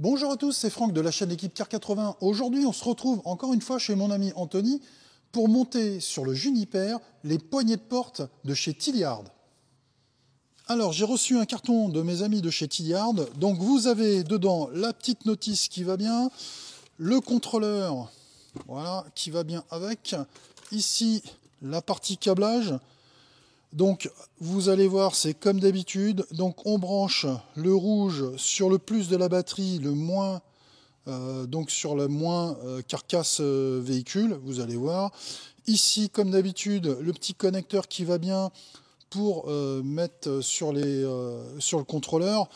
Bonjour à tous, c'est Franck de la chaîne Équipe Car 80. Aujourd'hui, on se retrouve encore une fois chez mon ami Anthony pour monter sur le Juniper les poignées de porte de chez Tilliard. Alors, j'ai reçu un carton de mes amis de chez Tilliard. Donc, vous avez dedans la petite notice qui va bien, le contrôleur, voilà, qui va bien avec. Ici, la partie câblage. Donc, vous allez voir, c'est comme d'habitude. Donc, on branche le rouge sur le plus de la batterie, le moins, donc sur le moins carcasse véhicule, vous allez voir. Ici, comme d'habitude, le petit connecteur qui va bien pour mettre sur le contrôleur,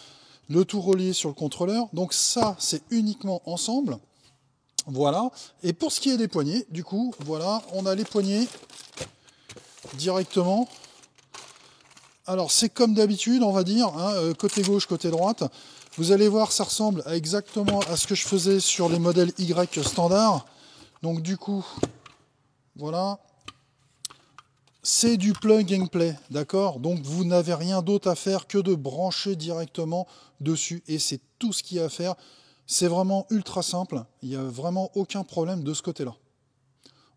le tout relié sur le contrôleur. Donc, ça, c'est uniquement ensemble. Voilà. Et pour ce qui est des poignées, du coup, voilà, on a les poignées directement. Alors c'est comme d'habitude, on va dire, hein, côté gauche, côté droite. Vous allez voir, ça ressemble exactement à ce que je faisais sur les modèles Y standard. Donc du coup, voilà. C'est du plug and play, d'accord? Donc vous n'avez rien d'autre à faire que de brancher directement dessus. Et c'est tout ce qu'il y a à faire. C'est vraiment ultra simple. Il n'y a vraiment aucun problème de ce côté-là.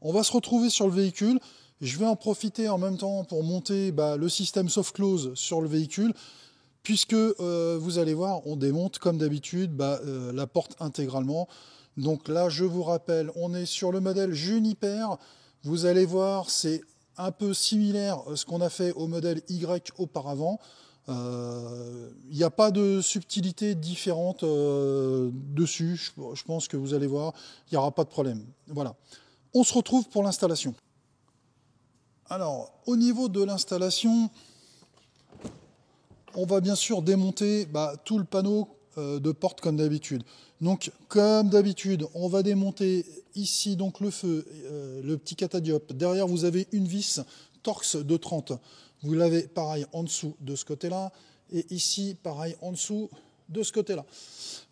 On va se retrouver sur le véhicule. Je vais en profiter en même temps pour monter le système soft close sur le véhicule, puisque vous allez voir, on démonte comme d'habitude la porte intégralement. Donc là, je vous rappelle, on est sur le modèle Juniper. Vous allez voir, c'est un peu similaire à ce qu'on a fait au modèle Y auparavant. Il n'y a pas de subtilité différente dessus. Je pense que vous allez voir, il n'y aura pas de problème. Voilà. On se retrouve pour l'installation. Alors, au niveau de l'installation, on va bien sûr démonter tout le panneau de porte comme d'habitude. Donc, comme d'habitude, on va démonter ici donc le feu, le petit catadiope. Derrière, vous avez une vis Torx de 30. Vous l'avez pareil en dessous de ce côté-là. Et ici, pareil en dessous de ce côté-là.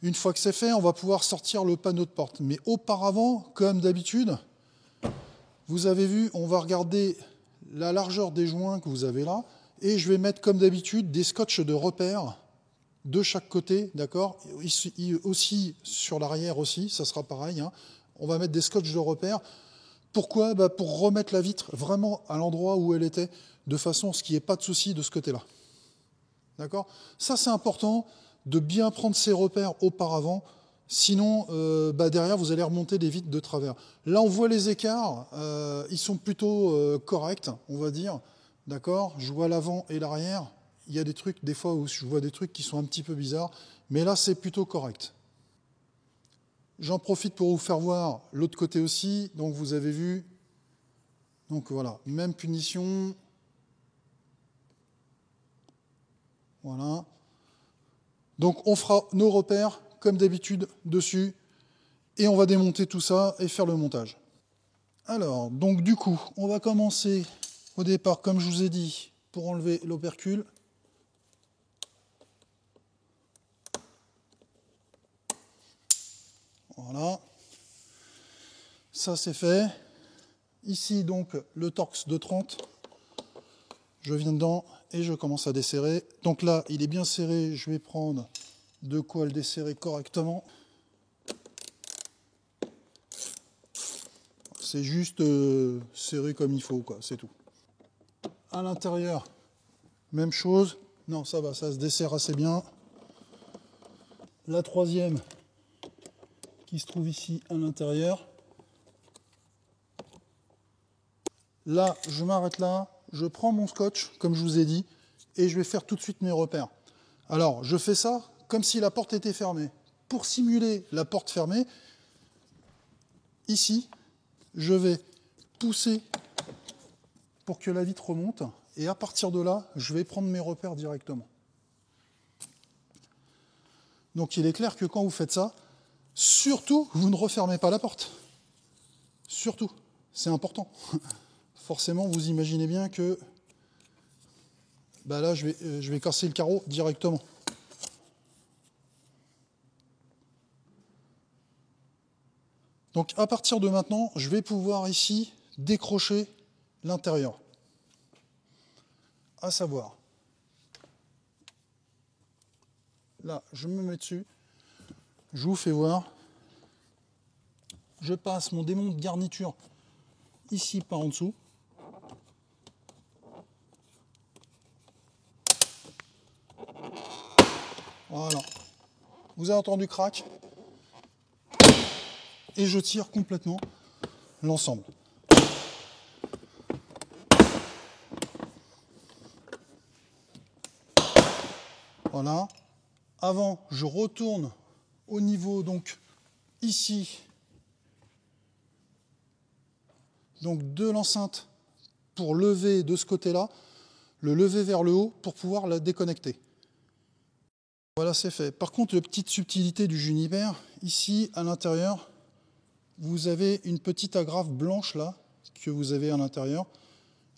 Une fois que c'est fait, on va pouvoir sortir le panneau de porte. Mais auparavant, comme d'habitude, vous avez vu, on va regarder la largeur des joints que vous avez là, et je vais mettre comme d'habitude des scotch de repère de chaque côté, d'accord? Aussi sur l'arrière aussi, ça sera pareil, hein. On va mettre des scotch de repère. Pourquoi? Pour remettre la vitre vraiment à l'endroit où elle était, de façon à ce qu'il n'y ait pas de souci de ce côté-là. D'accord? Ça, c'est important de bien prendre ces repères auparavant. Sinon, derrière, vous allez remonter des vitres de travers. Là, on voit les écarts. Ils sont plutôt corrects, on va dire. D'accord? Je vois l'avant et l'arrière. Il y a des trucs, des fois, où je vois des trucs qui sont un petit peu bizarres. Mais là, c'est plutôt correct. J'en profite pour vous faire voir l'autre côté aussi. Donc, vous avez vu. Donc, voilà. Même punition. Voilà. Donc, on fera nos repères comme d'habitude, dessus, et on va démonter tout ça et faire le montage. Alors, donc du coup, on va commencer au départ, comme je vous ai dit, pour enlever l'opercule. Voilà. Ça, c'est fait. Ici, donc, le Torx de 30. Je viens dedans et je commence à desserrer. Donc là, il est bien serré. Je vais prendre de quoi le desserrer correctement. C'est juste serré comme il faut, quoi, c'est tout. À l'intérieur, même chose. Non, ça va, ça se desserre assez bien. La troisième qui se trouve ici à l'intérieur. Là, je m'arrête là. Je prends mon scotch, comme je vous ai dit, et je vais faire tout de suite mes repères. Alors, je fais ça comme si la porte était fermée. Pour simuler la porte fermée, ici, je vais pousser pour que la vitre remonte. Et à partir de là, je vais prendre mes repères directement. Donc il est clair que quand vous faites ça, surtout, vous ne refermez pas la porte. Surtout, c'est important. Forcément, vous imaginez bien que là, je vais casser le carreau directement. Donc à partir de maintenant, je vais pouvoir ici décrocher l'intérieur. À savoir, là, je me mets dessus. je vous fais voir. Je passe mon démon de garniture ici par en dessous. Voilà. Vous avez entendu crack. Et je tire complètement l'ensemble. Voilà. Avant, je retourne au niveau, donc, ici, donc de l'enceinte pour lever de ce côté-là, le lever vers le haut pour pouvoir la déconnecter. Voilà, c'est fait. Par contre, la petite subtilité du Juniper, ici, à l'intérieur, vous avez une petite agrafe blanche, là, que vous avez à l'intérieur.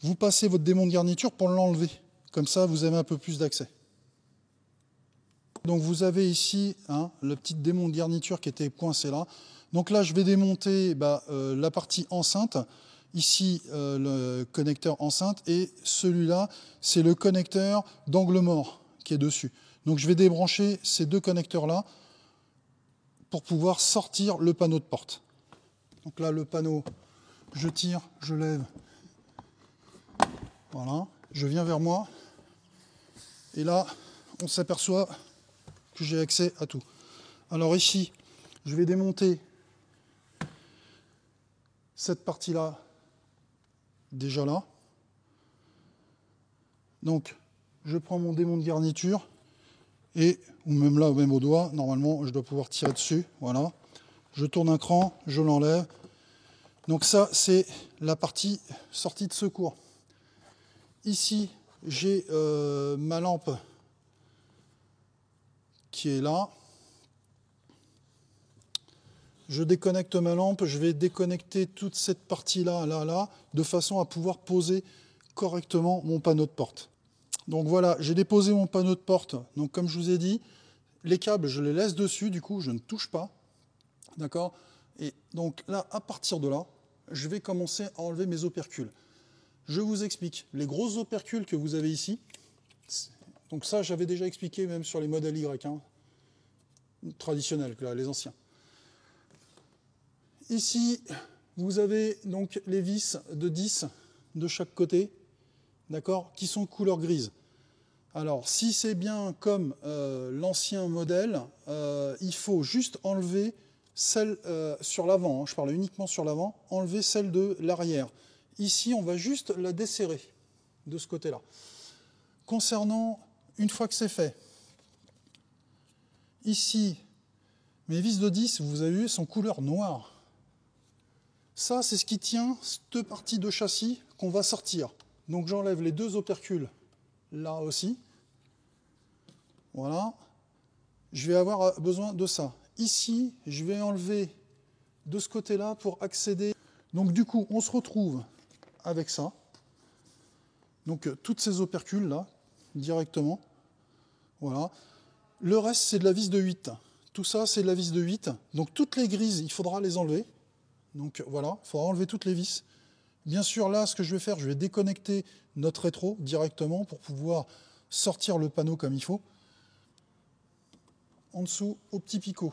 Vous passez votre démon de garniture pour l'enlever. Comme ça, vous avez un peu plus d'accès. Donc vous avez ici le petit démon de garniture qui était coincé là. Donc là, je vais démonter la partie enceinte. Ici, le connecteur enceinte. Et celui-là, c'est le connecteur d'angle mort qui est dessus. Donc je vais débrancher ces deux connecteurs-là pour pouvoir sortir le panneau de porte. Donc là, le panneau, je tire, je lève. Voilà, je viens vers moi. Et là, on s'aperçoit que j'ai accès à tout. Alors ici, je vais démonter cette partie-là, déjà là. Donc, je prends mon démon de garniture, et, ou même là, même au doigt, normalement, je dois pouvoir tirer dessus, voilà. Je tourne un cran, je l'enlève. Donc ça, c'est la partie sortie de secours. Ici, j'ai ma lampe qui est là. Je déconnecte ma lampe, je vais déconnecter toute cette partie-là, là, de façon à pouvoir poser correctement mon panneau de porte. Donc voilà, j'ai déposé mon panneau de porte. Donc comme je vous ai dit, les câbles, je les laisse dessus, du coup, je ne touche pas. D'accord? Et donc là, à partir de là, je vais commencer à enlever mes opercules. Je vous explique. Les gros opercules que vous avez ici, donc ça, j'avais déjà expliqué même sur les modèles Y, traditionnels, là, les anciens. Ici, vous avez donc les vis de 10 de chaque côté, d'accord, qui sont couleur grise. Alors, si c'est bien comme l'ancien modèle, il faut juste enlever celle sur l'avant, je parle uniquement sur l'avant, enlever celle de l'arrière. Ici, on va juste la desserrer de ce côté-là. Concernant, une fois que c'est fait, ici, mes vis de 10, vous avez vu, sont couleur noire. Ça, c'est ce qui tient cette partie de châssis qu'on va sortir. Donc j'enlève les deux opercules là aussi. Voilà. Je vais avoir besoin de ça. Ici, je vais enlever de ce côté-là pour accéder. Donc du coup, on se retrouve avec ça. Donc toutes ces opercules là, directement. Voilà. Le reste, c'est de la vis de 8. Tout ça, c'est de la vis de 8. Donc toutes les grises, il faudra les enlever. Donc voilà, il faudra enlever toutes les vis. Bien sûr, là, ce que je vais faire, je vais déconnecter notre rétro directement pour pouvoir sortir le panneau comme il faut. En dessous, au petit picot.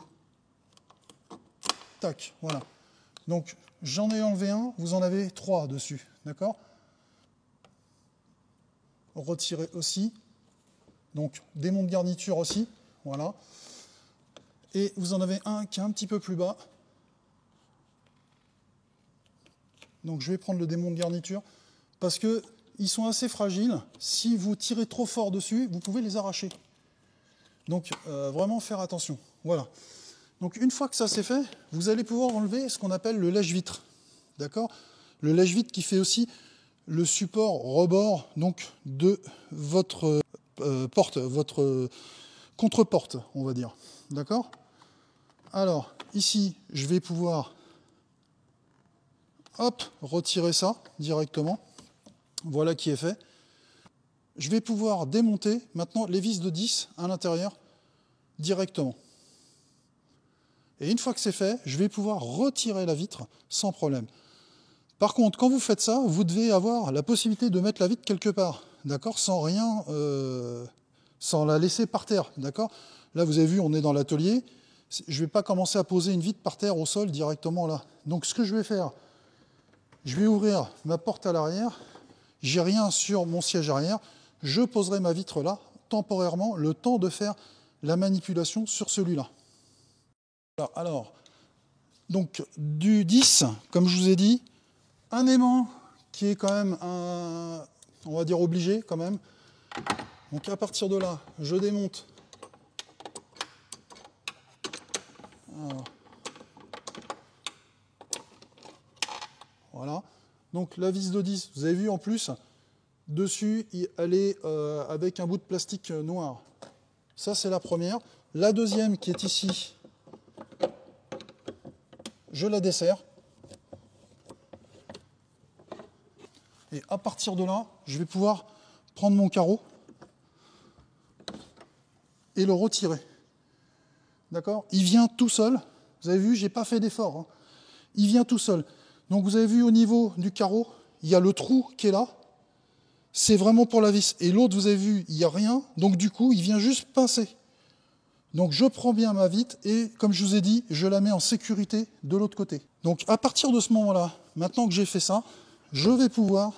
Tac, voilà. Donc, j'en ai enlevé un, vous en avez 3 dessus, d'accord? Retirez aussi. Donc, démon de garniture aussi, voilà. Et vous en avez un qui est un petit peu plus bas. Donc je vais prendre le démon de garniture parce qu'ils sont assez fragiles. Si vous tirez trop fort dessus, vous pouvez les arracher. Donc vraiment faire attention. Voilà. Donc une fois que ça c'est fait, vous allez pouvoir enlever ce qu'on appelle le lèche-vitre. D'accord? Le lèche-vitre qui fait aussi le support rebord donc, de votre porte, votre contre-porte, on va dire. D'accord? Alors ici, je vais pouvoir hop, retirer ça directement. Voilà qui est fait. Je vais pouvoir démonter maintenant les vis de 10 à l'intérieur directement. Et une fois que c'est fait, je vais pouvoir retirer la vitre sans problème. Par contre, quand vous faites ça, vous devez avoir la possibilité de mettre la vitre quelque part, d'accord, sans rien, sans la laisser par terre, d'accord. Là, vous avez vu, on est dans l'atelier. Je ne vais pas commencer à poser une vitre par terre au sol directement là. Donc ce que je vais faire, je vais ouvrir ma porte à l'arrière. J'ai rien sur mon siège arrière. Je poserai ma vitre là, temporairement, le temps de faire la manipulation sur celui-là. Alors, donc du 10, comme je vous ai dit, un aimant qui est quand même on va dire obligé quand même. Donc à partir de là, je démonte. Alors. Voilà. Donc la vis de 10, vous avez vu en plus, dessus, elle est avec un bout de plastique noir. Ça, c'est la première. La deuxième qui est ici, je la desserre. Et à partir de là, je vais pouvoir prendre mon carreau et le retirer. D'accord? Il vient tout seul. Vous avez vu, je n'ai pas fait d'effort. Hein. Il vient tout seul. Donc vous avez vu au niveau du carreau, il y a le trou qui est là. C'est vraiment pour la vis. Et l'autre, vous avez vu, il n'y a rien. Donc du coup, il vient juste pincer. Donc je prends bien ma vitre et, comme je vous ai dit, je la mets en sécurité de l'autre côté. Donc à partir de ce moment-là, maintenant que j'ai fait ça, je vais pouvoir,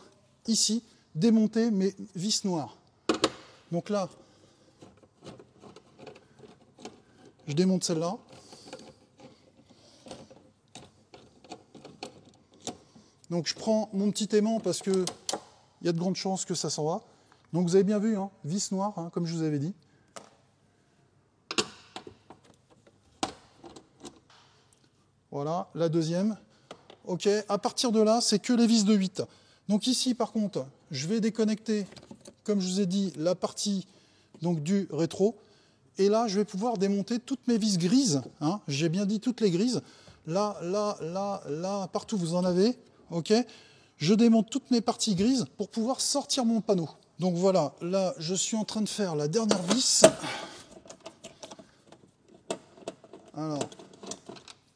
ici, démonter mes vis noires. Donc là, je démonte celle-là. Donc je prends mon petit aimant parce qu'il y a de grandes chances que ça s'en va. Donc vous avez bien vu, hein, vis noire, hein, comme je vous avais dit. Voilà, la deuxième. Ok, à partir de là, c'est que les vis de 8. Donc ici, par contre, je vais déconnecter, comme je vous ai dit, la partie donc, du rétro. Et là, je vais pouvoir démonter toutes mes vis grises. Hein, j'ai bien dit toutes les grises. Là, là, là, là, partout vous en avez. Ok, je démonte toutes mes parties grises pour pouvoir sortir mon panneau. Donc voilà, là, je suis en train de faire la dernière vis. Alors,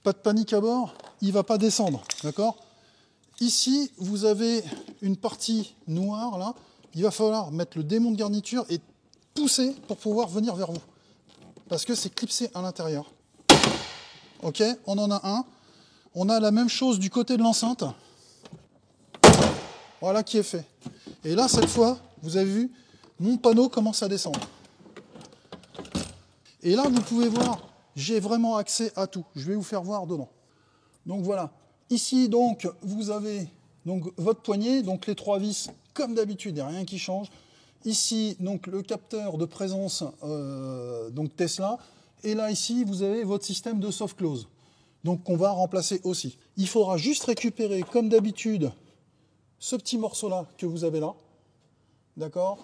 pas de panique à bord, il ne va pas descendre, d'accord? Ici, vous avez une partie noire, là. Il va falloir mettre le démon de garniture et pousser pour pouvoir venir vers vous. Parce que c'est clipsé à l'intérieur. Ok, on en a un. On a la même chose du côté de l'enceinte. Voilà qui est fait. Et là, cette fois, vous avez vu, mon panneau commence à descendre. Et là, vous pouvez voir, j'ai vraiment accès à tout. Je vais vous faire voir dedans. Donc voilà. Ici, donc, vous avez donc, votre poignée, donc les 3 vis, comme d'habitude, il n'y a rien qui change. Ici, donc, le capteur de présence donc Tesla. Et là, ici, vous avez votre système de soft close. Donc, qu'on va remplacer aussi. Il faudra juste récupérer, comme d'habitude, ce petit morceau-là que vous avez là, d'accord,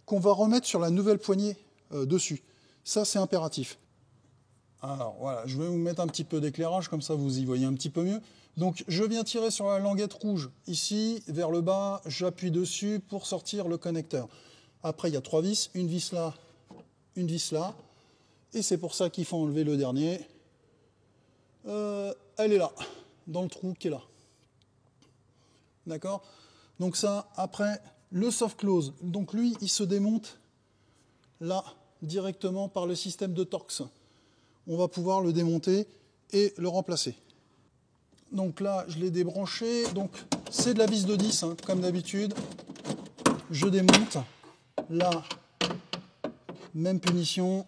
qu'on va remettre sur la nouvelle poignée dessus. Ça, c'est impératif. Alors, voilà, je vais vous mettre un petit peu d'éclairage, comme ça vous y voyez un petit peu mieux. Donc, je viens tirer sur la languette rouge, ici, vers le bas, j'appuie dessus pour sortir le connecteur. Après, il y a 3 vis, une vis là, et c'est pour ça qu'il faut enlever le dernier. Elle est là, dans le trou qui est là. D'accord? Donc ça, après, le soft close. Donc lui, il se démonte là, directement par le système de Torx. On va pouvoir le démonter et le remplacer. Donc là, je l'ai débranché. Donc c'est de la vis de 10, hein, comme d'habitude. Je démonte. Là, même punition.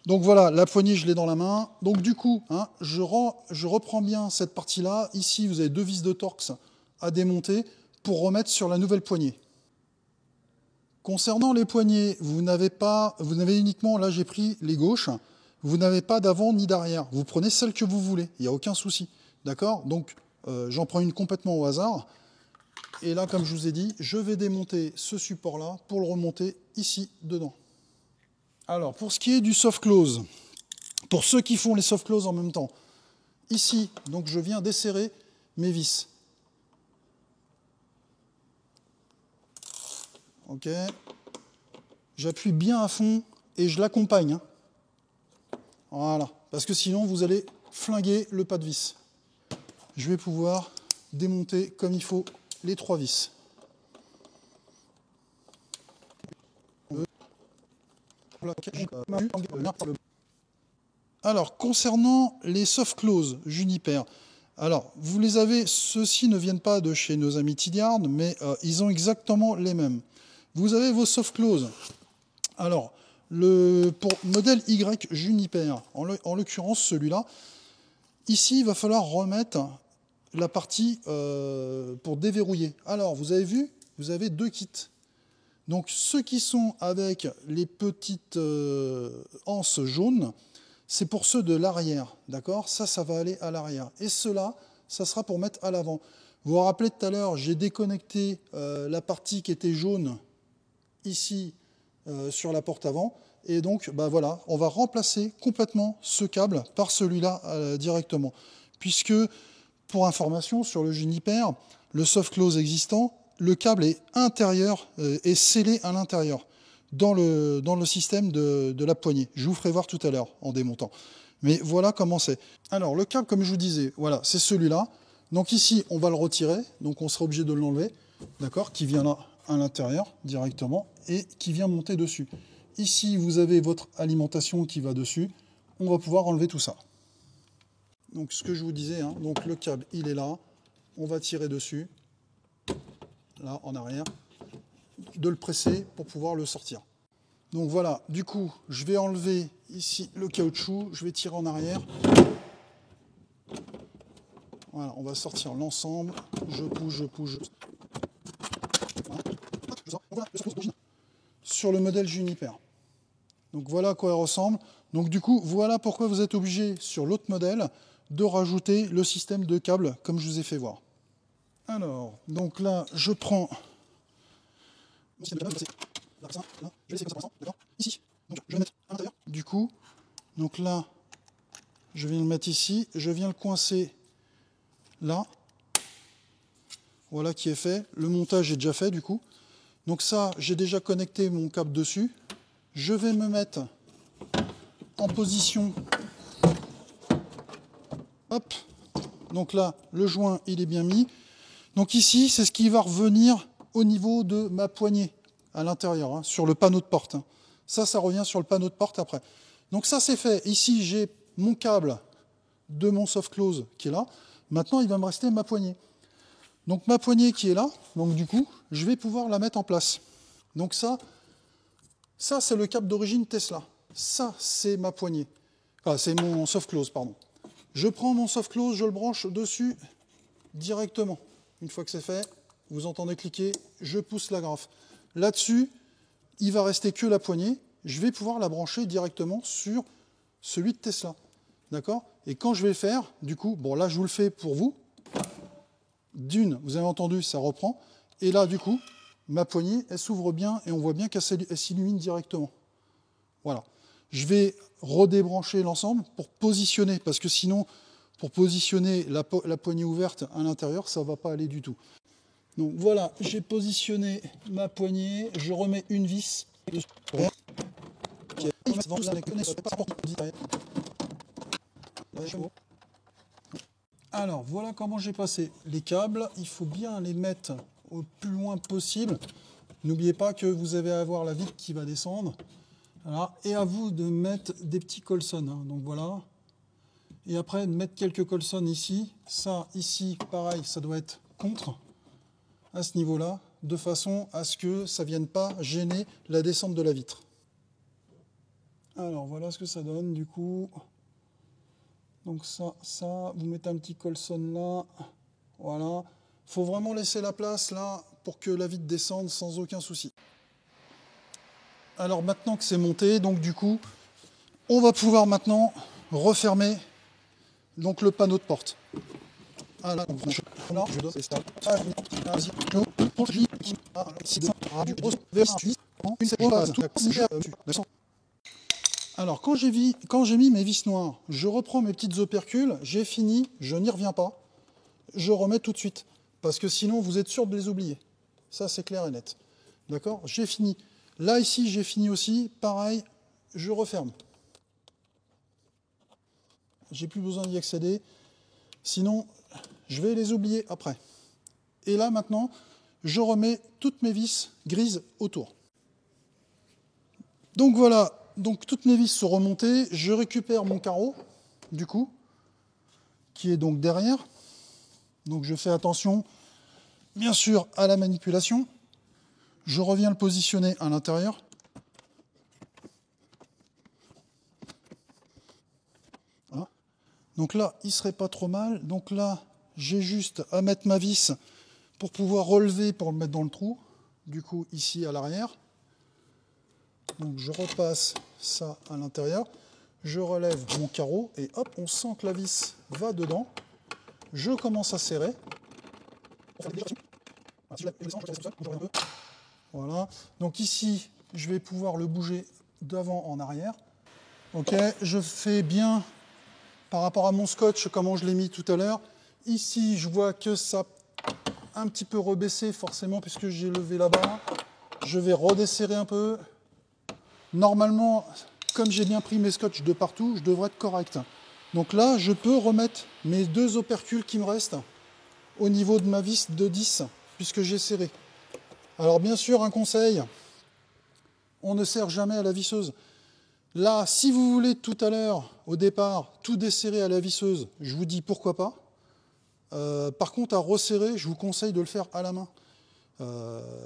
Donc voilà, la poignée, je l'ai dans la main. Donc du coup, hein, je reprends bien cette partie-là. Ici, vous avez 2 vis de Torx à démonter pour remettre sur la nouvelle poignée. Concernant les poignées, vous n'avez uniquement, là j'ai pris les gauches, vous n'avez pas d'avant ni d'arrière. Vous prenez celle que vous voulez, il n'y a aucun souci. D'accord? Donc j'en prends une complètement au hasard. Et là, comme je vous ai dit, je vais démonter ce support-là pour le remonter ici, dedans. Alors, pour ce qui est du soft close, pour ceux qui font les soft close en même temps, ici, donc je viens desserrer mes vis. Ok. J'appuie bien à fond et je l'accompagne. Hein. Voilà. Parce que sinon, vous allez flinguer le pas de vis. Je vais pouvoir démonter comme il faut les 3 vis. Alors, concernant les soft close Juniper, alors, vous les avez, ceux-ci ne viennent pas de chez nos amis Tidiard, mais ils ont exactement les mêmes. Vous avez vos soft close. Alors, pour modèle Y Juniper, en l'occurrence celui-là, ici, il va falloir remettre la partie pour déverrouiller. Alors, vous avez vu, vous avez 2 kits. Donc, ceux qui sont avec les petites anses jaunes, c'est pour ceux de l'arrière, d'accord? Ça va aller à l'arrière. Et ceux-là, ça sera pour mettre à l'avant. Vous vous rappelez tout à l'heure, j'ai déconnecté la partie qui était jaune ici sur la porte avant. Et donc, bah voilà, on va remplacer complètement ce câble par celui-là directement. Puisque, pour information, sur le Juniper, le soft close existant, le câble est intérieur, est scellé à l'intérieur, dans le système de la poignée. Je vous ferai voir tout à l'heure en démontant. Mais voilà comment c'est. Alors, le câble, comme je vous disais, voilà, c'est celui-là. Donc ici, on va le retirer. Donc on sera obligé de l'enlever, d'accord, qui vient là à l'intérieur directement et qui vient monter dessus. Ici, vous avez votre alimentation qui va dessus. On va pouvoir enlever tout ça. Donc ce que je vous disais, hein, donc le câble, il est là. On va tirer dessus, là en arrière, de le presser pour pouvoir le sortir. Donc voilà, du coup, je vais enlever ici le caoutchouc, je vais tirer en arrière. Voilà, on va sortir l'ensemble. Je pousse. Voilà. Sur le modèle Juniper. Donc voilà à quoi il ressemble. Donc du coup, voilà pourquoi vous êtes obligé sur l'autre modèle de rajouter le système de câble comme je vous ai fait voir. Alors, donc là, je prends... Je vais laisser comme ça, d'accord ? Ici, donc je vais le mettre à l'intérieur. Du coup, donc là, je viens le mettre ici, je viens le coincer là. Voilà qui est fait. Le montage est déjà fait du coup. Donc ça, j'ai déjà connecté mon câble dessus. Je vais me mettre en position. Hop. Donc là, le joint, il est bien mis. Donc ici, c'est ce qui va revenir au niveau de ma poignée à l'intérieur, hein, sur le panneau de porte. Hein. Ça revient sur le panneau de porte après. Donc ça, c'est fait. Ici, j'ai mon câble de mon soft close qui est là. Maintenant, il va me rester ma poignée. Donc ma poignée qui est là, donc du coup, je vais pouvoir la mettre en place. Donc ça c'est le câble d'origine Tesla. Ça, c'est ma poignée. Enfin, c'est mon soft close, pardon. Je prends mon soft close, je le branche dessus directement. Une fois que c'est fait, vous entendez cliquer, je pousse la graffe. Là-dessus, il va rester que la poignée. Je vais pouvoir la brancher directement sur celui de Tesla. D'accord ? Et quand je vais le faire, du coup, bon là je vous le fais pour vous. D'une, vous avez entendu, ça reprend. Et là, du coup, ma poignée, elle s'ouvre bien et on voit bien qu'elle s'illumine directement. Voilà. Je vais redébrancher l'ensemble pour positionner, parce que sinon, pour positionner la poignée ouverte à l'intérieur, ça ne va pas aller du tout. Donc voilà, j'ai positionné ma poignée, je remets une vis dessus. Alors voilà comment j'ai passé les câbles. Il faut bien les mettre au plus loin possible. N'oubliez pas que vous avez à avoir la vitre qui va descendre. Voilà. Et à vous de mettre des petits colsons. Hein. Donc voilà. Et après de mettre quelques colsons ici. Ça ici, pareil, ça doit être contre à ce niveau-là, de façon à ce que ça ne vienne pas gêner la descente de la vitre. Alors voilà ce que ça donne du coup. Donc ça, vous mettez un petit colson là. Voilà. Il faut vraiment laisser la place là pour que la vitre descende sans aucun souci. Alors maintenant que c'est monté, donc du coup, on va pouvoir maintenant refermer donc le panneau de porte. Alors quand j'ai mis mes vis noires, je reprends mes petites opercules, j'ai fini, je n'y reviens pas, je remets tout de suite, parce que sinon vous êtes sûr de les oublier. Ça c'est clair et net. D'accord ? J'ai fini. Là ici j'ai fini aussi, pareil, je referme. J'ai plus besoin d'y accéder, sinon je vais les oublier après. Et là maintenant, je remets toutes mes vis grises autour. Donc voilà, donc toutes mes vis sont remontées. Je récupère mon carreau, du coup, qui est donc derrière. Donc je fais attention, bien sûr, à la manipulation. Je reviens le positionner à l'intérieur. Voilà. Donc là, il ne serait pas trop mal. Donc là, j'ai juste à mettre ma vis pour pouvoir relever, pour le mettre dans le trou. Du coup, ici à l'arrière. Donc je repasse ça à l'intérieur. Je relève mon carreau et hop, on sent que la vis va dedans. Je commence à serrer. Voilà. Donc ici, je vais pouvoir le bouger d'avant en arrière. Ok, je fais bien par rapport à mon scotch, comment je l'ai mis tout à l'heure. Ici, je vois que ça a un petit peu rebaissé forcément puisque j'ai levé la barre. Je vais redesserrer un peu. Normalement, comme j'ai bien pris mes scotch de partout, je devrais être correct. Donc là, je peux remettre mes 2 opercules qui me restent au niveau de ma vis de 10, puisque j'ai serré. Alors bien sûr, un conseil, on ne serre jamais à la visseuse. Là, si vous voulez tout à l'heure, au départ, tout desserrer à la visseuse, je vous dis pourquoi pas. Par contre, à resserrer, je vous conseille de le faire à la main.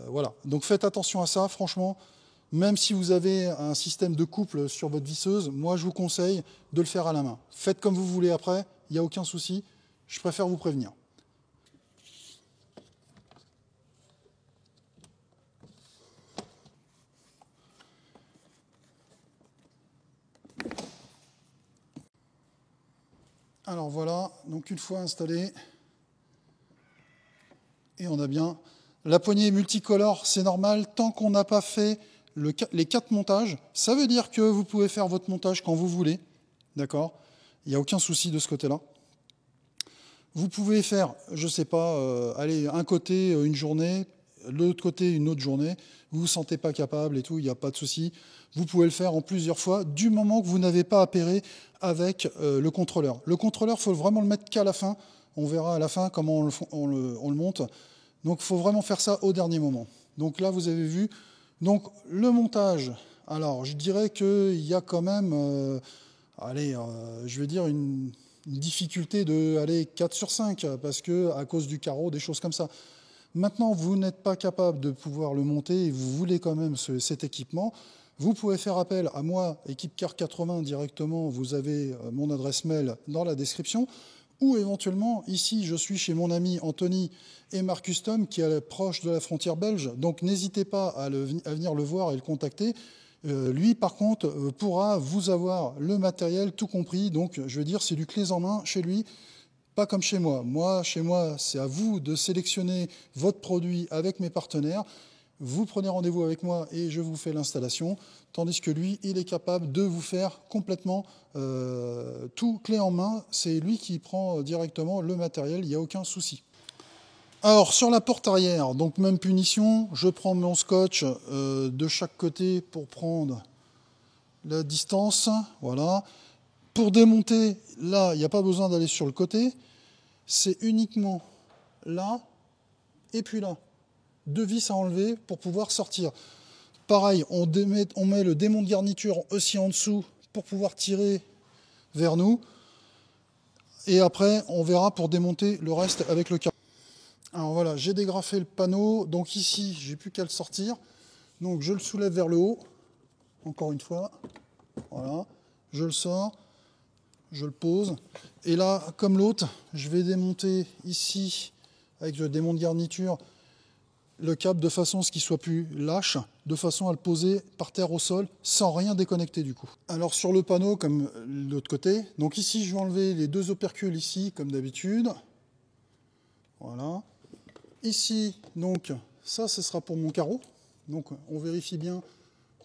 Voilà, donc faites attention à ça, franchement. Même si vous avez un système de couple sur votre visseuse, moi je vous conseille de le faire à la main. Faites comme vous voulez après, il n'y a aucun souci, je préfère vous prévenir. Alors voilà, donc une fois installé, et on a bien. La poignée multicolore, c'est normal, tant qu'on n'a pas fait les 4 montages, ça veut dire que vous pouvez faire votre montage quand vous voulez, d'accord? Il n'y a aucun souci de ce côté-là. Vous pouvez faire, je ne sais pas, allez, un côté une journée, l'autre côté une autre journée, vous ne vous sentez pas capable et tout, il n'y a pas de souci. Vous pouvez le faire en plusieurs fois, du moment que vous n'avez pas appairé avec le contrôleur. Le contrôleur, il faut vraiment le mettre qu'à la fin. On verra à la fin comment on le monte. Donc il faut vraiment faire ça au dernier moment. Donc là, vous avez vu. Donc le montage, alors je dirais qu'il y a quand même, allez, je vais dire une difficulté de allez, 4 sur 5, parce que à cause du carreau, des choses comme ça. Maintenant, vous n'êtes pas capable de pouvoir le monter et vous voulez quand même cet équipement. Vous pouvez faire appel à moi, Équipe Car 80 directement. Vous avez mon adresse mail dans la description. Ou éventuellement, ici, je suis chez mon ami Anthony et Marcus Tom, qui est proche de la frontière belge. Donc, n'hésitez pas à venir le voir et le contacter. Lui, par contre, pourra vous avoir le matériel tout compris. Donc, je veux dire, c'est du clés en main chez lui. Pas comme chez moi. Moi, chez moi, c'est à vous de sélectionner votre produit avec mes partenaires. Vous prenez rendez-vous avec moi et je vous fais l'installation. Tandis que lui, il est capable de vous faire complètement tout clé en main. C'est lui qui prend directement le matériel, il n'y a aucun souci. Alors, sur la porte arrière, donc même punition, je prends mon scotch de chaque côté pour prendre la distance. Voilà. Pour démonter, là, il n'y a pas besoin d'aller sur le côté. C'est uniquement là et puis là. 2 vis à enlever pour pouvoir sortir. Pareil, on met le démon de garniture aussi en dessous pour pouvoir tirer vers nous. Et après, on verra pour démonter le reste avec le carreau. Alors voilà, j'ai dégrafé le panneau. Donc ici, j'ai plus qu'à le sortir. Donc je le soulève vers le haut. Encore une fois. Voilà. Je le sors. Je le pose. Et là, comme l'autre, je vais démonter ici, avec le démon de garniture, le câble de façon à ce qu'il soit plus lâche, de façon à le poser par terre au sol, sans rien déconnecter du coup. Alors sur le panneau, comme l'autre côté, donc ici je vais enlever les 2 opercules ici, comme d'habitude. Voilà. Ici, donc, ça, ce sera pour mon carreau. Donc on vérifie bien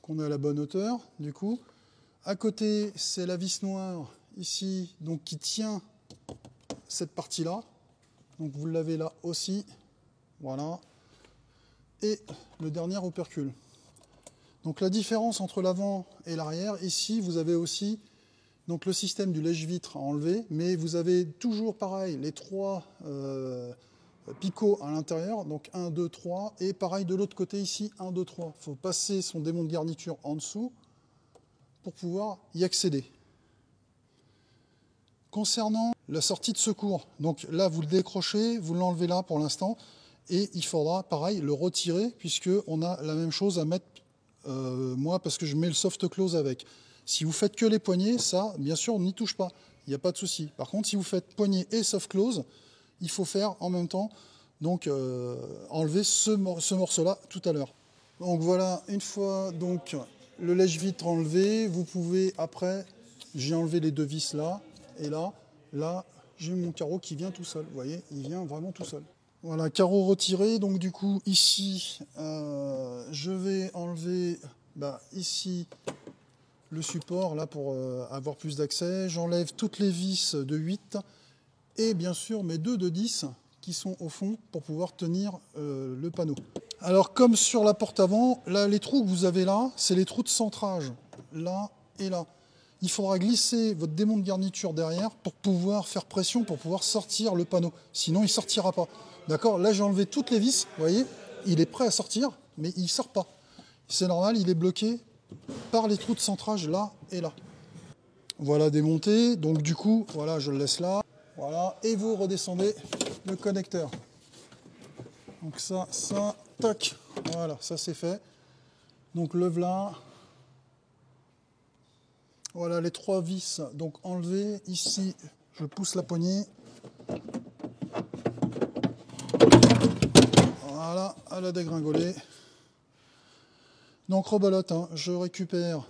qu'on est à la bonne hauteur, du coup. À côté, c'est la vis noire, ici, donc qui tient cette partie-là. Donc vous l'avez là aussi. Voilà. Et le dernier opercule. Donc la différence entre l'avant et l'arrière, ici vous avez aussi donc, le système du lèche-vitre à enlever, mais vous avez toujours pareil, les 3 picots à l'intérieur, donc 1, 2, 3, et pareil de l'autre côté ici, 1, 2, 3. Il faut passer son démon de garniture en dessous pour pouvoir y accéder. Concernant la sortie de secours, donc là vous le décrochez, vous l'enlevez là pour l'instant, et il faudra pareil le retirer puisqu'on a la même chose à mettre, moi parce que je mets le soft close avec. Si vous faites que les poignées, ça bien sûr on n'y touche pas, il n'y a pas de souci. Par contre si vous faites poignée et soft close, il faut faire en même temps, donc enlever ce morceau-là tout à l'heure. Donc voilà, une fois donc le lèche-vitre enlevé, vous pouvez après, j'ai enlevé les deux vis là, et là j'ai mon carreau qui vient tout seul, vous voyez, il vient vraiment tout seul. Voilà, carreau retiré, donc du coup ici, je vais enlever ici le support là pour avoir plus d'accès, j'enlève toutes les vis de 8 et bien sûr mes deux de 10 qui sont au fond pour pouvoir tenir le panneau. Alors comme sur la porte avant, là les trous que vous avez là, c'est les trous de centrage, là et là. Il faudra glisser votre démon de garniture derrière pour pouvoir faire pression, pour pouvoir sortir le panneau. Sinon il ne sortira pas. D'accord? Là j'ai enlevé toutes les vis, vous voyez, il est prêt à sortir, mais il ne sort pas. C'est normal, il est bloqué par les trous de centrage là et là. Voilà démonté, donc du coup, voilà, je le laisse là. Voilà, et vous redescendez le connecteur. Donc ça, tac, voilà, ça c'est fait. Donc le voilà. Voilà les trois vis, donc enlevées. Ici, je pousse la poignée. Voilà, elle a dégringolé. Donc rebelote, hein, je récupère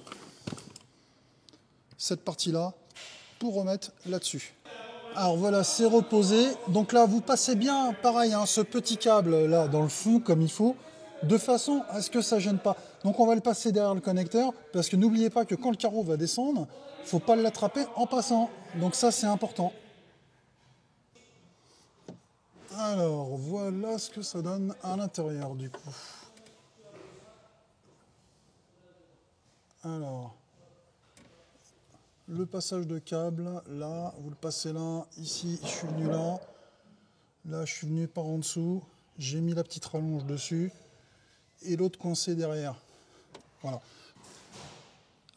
cette partie-là pour remettre là-dessus. Alors voilà, c'est reposé. Donc là, vous passez bien, pareil, hein, ce petit câble là dans le fond comme il faut, de façon à ce que ça ne gêne pas. Donc on va le passer derrière le connecteur, parce que n'oubliez pas que quand le carreau va descendre, il ne faut pas l'attraper en passant. Donc ça, c'est important. Alors voilà ce que ça donne à l'intérieur du coup. Alors, le passage de câble, là, vous le passez là, ici, je suis venu là, là, je suis venu par en dessous, j'ai mis la petite rallonge dessus, et l'autre coincé derrière. Voilà.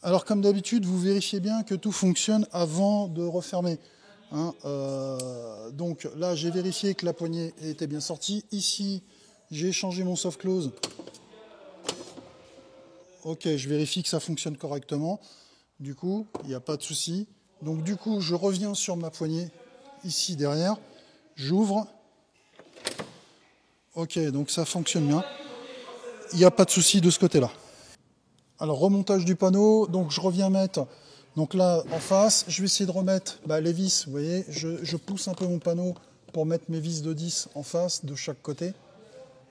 Alors, comme d'habitude, vous vérifiez bien que tout fonctionne avant de refermer. Hein, donc là, j'ai vérifié que la poignée était bien sortie. Ici, j'ai changé mon soft close. Ok, je vérifie que ça fonctionne correctement. Du coup, il n'y a pas de souci. Donc du coup, je reviens sur ma poignée ici derrière. J'ouvre. Ok, donc ça fonctionne bien. Il n'y a pas de souci de ce côté-là. Alors, remontage du panneau. Donc je reviens mettre, donc là en face, je vais essayer de remettre les vis. Vous voyez, je pousse un peu mon panneau pour mettre mes vis de 10 en face de chaque côté.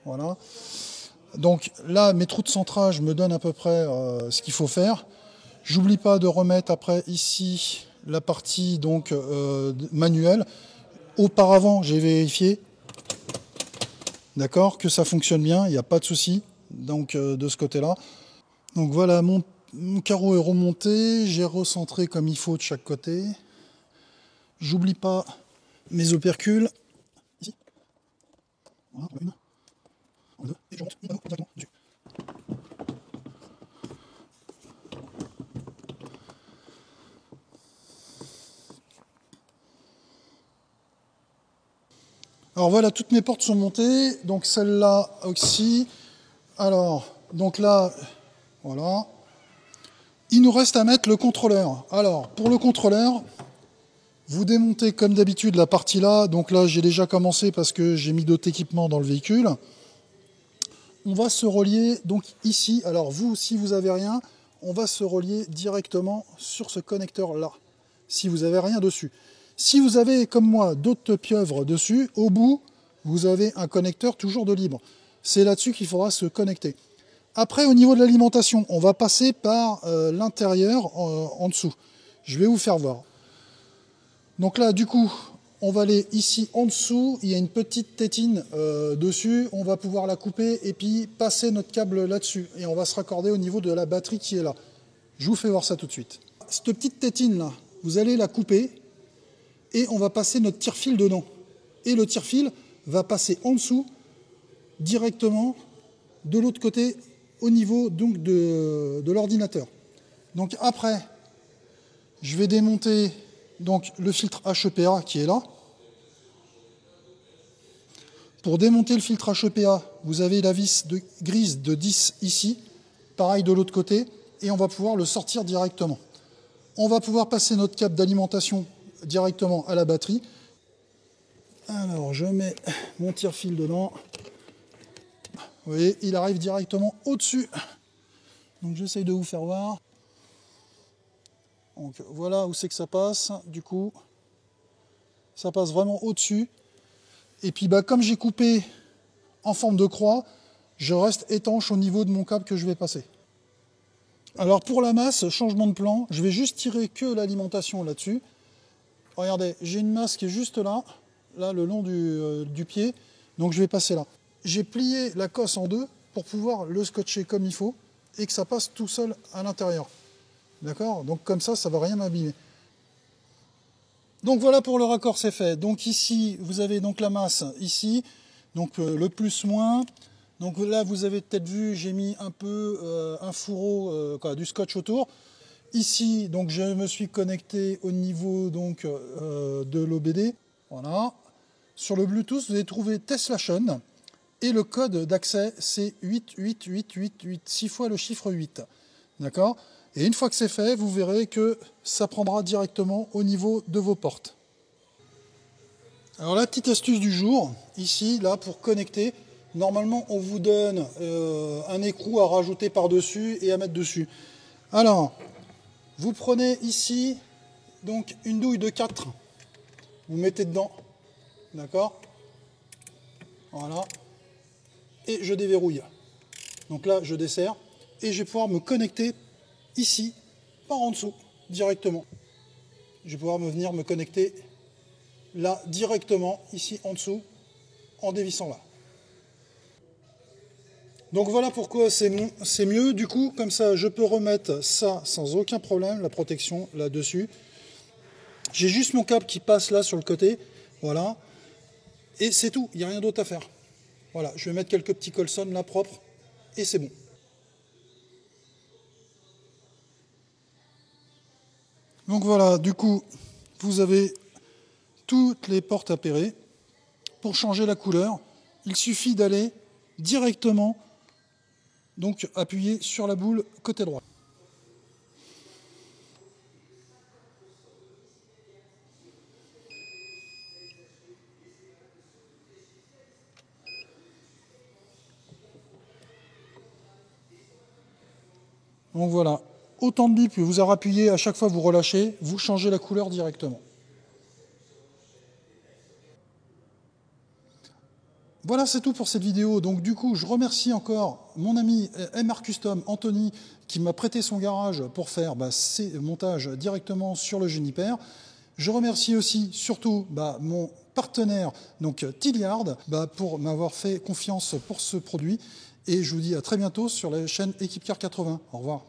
Voilà. Donc là, mes trous de centrage me donnent à peu près ce qu'il faut faire. J'oublie pas de remettre après ici la partie donc manuelle. Auparavant, j'ai vérifié, d'accord, que ça fonctionne bien, il n'y a pas de souci. Donc de ce côté-là. Donc voilà, mon carreau est remonté, j'ai recentré comme il faut de chaque côté. J'oublie pas mes opercules. Ici. Voilà, une, deux, et je rentre mon panneau directement dessus. Alors voilà, toutes mes portes sont montées, donc celle-là aussi. Alors, donc là, voilà. Il nous reste à mettre le contrôleur. Alors, pour le contrôleur, vous démontez comme d'habitude la partie là. Donc là, j'ai déjà commencé parce que j'ai mis d'autres équipements dans le véhicule. On va se relier donc ici. Alors vous, si vous n'avez rien, on va se relier directement sur ce connecteur-là, si vous n'avez rien dessus. Si vous avez, comme moi, d'autres pieuvres dessus, au bout, vous avez un connecteur toujours de libre. C'est là-dessus qu'il faudra se connecter. Après, au niveau de l'alimentation, on va passer par l'intérieur en dessous. Je vais vous faire voir. Donc là, du coup, on va aller ici en dessous. Il y a une petite tétine dessus. On va pouvoir la couper et puis passer notre câble là-dessus. Et on va se raccorder au niveau de la batterie qui est là. Je vous fais voir ça tout de suite. Cette petite tétine-là, vous allez la couper. Et on va passer notre tire-fil dedans. Et le tire-fil va passer en dessous, directement de l'autre côté, au niveau donc de l'ordinateur. Donc après, je vais démonter donc, le filtre HEPA qui est là. Pour démonter le filtre HEPA, vous avez la vis grise de 10 ici, pareil de l'autre côté, et on va pouvoir le sortir directement. On va pouvoir passer notre câble d'alimentation directement à la batterie. Alors, je mets mon tire-fil dedans. Vous voyez, il arrive directement au-dessus. Donc, j'essaye de vous faire voir. Donc, voilà où c'est que ça passe. Du coup, ça passe vraiment au-dessus. Et puis, comme j'ai coupé en forme de croix, je reste étanche au niveau de mon câble que je vais passer. Alors, pour la masse, changement de plan, je vais juste tirer que l'alimentation là-dessus. Regardez, j'ai une masse qui est juste là, le long du pied, donc je vais passer là. J'ai plié la cosse en deux pour pouvoir le scotcher comme il faut et que ça passe tout seul à l'intérieur. D'accord? Donc comme ça ne va rien m'abîmer. Donc voilà pour le raccord, c'est fait. Donc ici, vous avez donc la masse ici, donc le plus-moins. Donc là, vous avez peut-être vu, j'ai mis un peu un fourreau, du scotch autour. Ici, donc je me suis connecté au niveau donc, de l'OBD. Voilà. Sur le Bluetooth, vous allez trouver Teslation et le code d'accès, c'est 88888, 6 fois le chiffre 8. D'accord? Et une fois que c'est fait, vous verrez que ça prendra directement au niveau de vos portes. Alors la petite astuce du jour, ici, là, pour connecter, normalement, on vous donne un écrou à rajouter par-dessus et à mettre dessus. Alors, vous prenez ici, donc, une douille de 4. Vous mettez dedans. D'accord? Voilà. Et je déverrouille. Donc là, je desserre. Et je vais pouvoir me connecter ici, par en dessous, directement. Je vais pouvoir venir me connecter là, directement, ici, en dessous, en dévissant là. Donc voilà pourquoi c'est mieux. Du coup, comme ça, je peux remettre ça sans aucun problème, la protection là-dessus. J'ai juste mon câble qui passe là sur le côté. Voilà. Et c'est tout, il n'y a rien d'autre à faire. Voilà, je vais mettre quelques petits Colson là propres et c'est bon. Donc voilà, du coup, vous avez toutes les portes appairées. Pour changer la couleur, il suffit d'aller directement, donc appuyer sur la boule côté droit. Donc voilà, autant de bips que vous appuyez, à chaque fois vous relâchez, vous changez la couleur directement. Voilà, c'est tout pour cette vidéo. Donc du coup, je remercie encore mon ami MR Custom, Anthony, qui m'a prêté son garage pour faire ces montages directement sur le Juniper. Je remercie aussi, surtout, mon partenaire, donc Tilliard, pour m'avoir fait confiance pour ce produit. Et je vous dis à très bientôt sur la chaîne Equipcar 80. Au revoir.